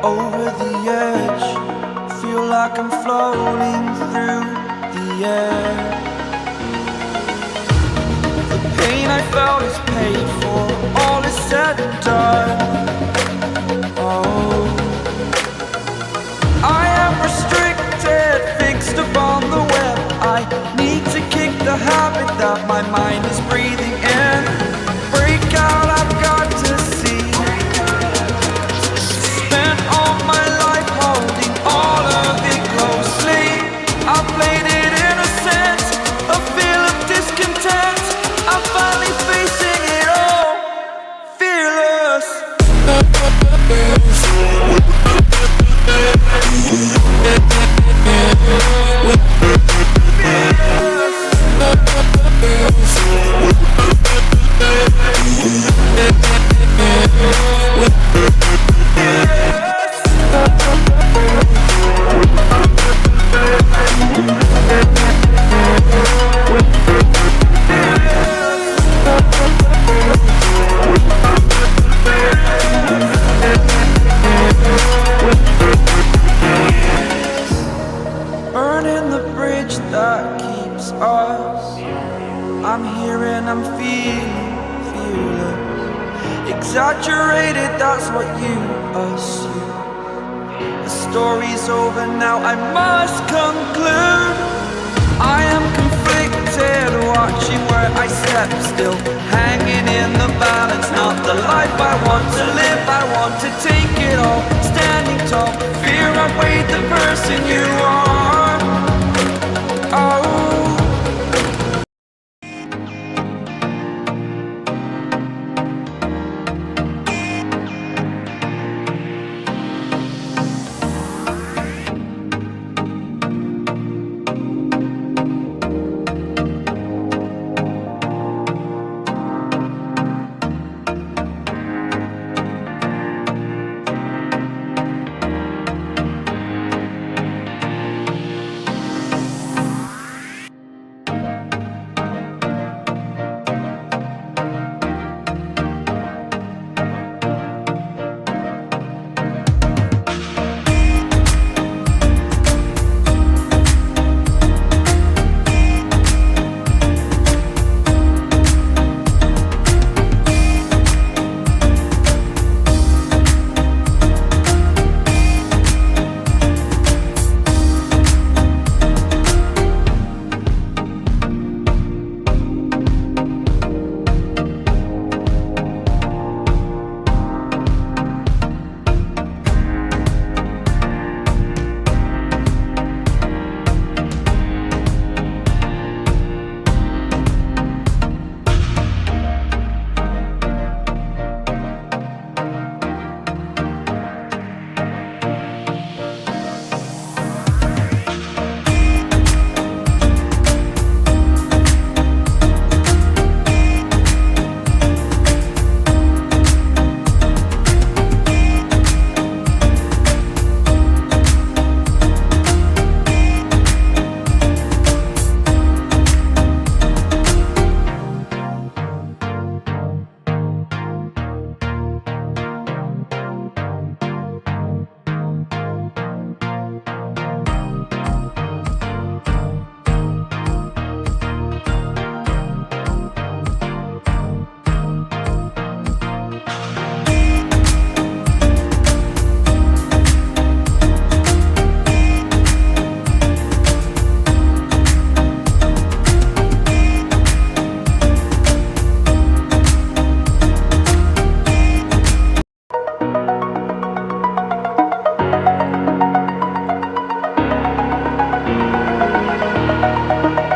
over the edge. Feel like I'm floating through the air. The pain I felt is paid for, all is said and done. Oh, I am restricted, fixed upon the web. I need to kick the habit that my mind is breathing in. Break out, I've got to see. Spent all my life holding all of it closely. I played it innocent, a feel of discontent. I'm finally facing it all, fearless. Burning the bridge that keeps us. I'm here and I'm feeling fearless. Exaggerated, that's what you assume. The story's over now, I must conclude. I am conflicted, watching where I step still, hanging in the balance. Not the life I want to live, I want to take it all. Standing tall, fear outweighed the person you are. Oh,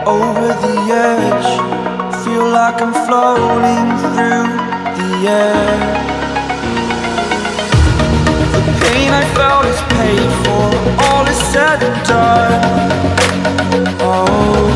over the edge. Feel like I'm floating through the air. The pain I felt is paid for, all is said and done. Oh,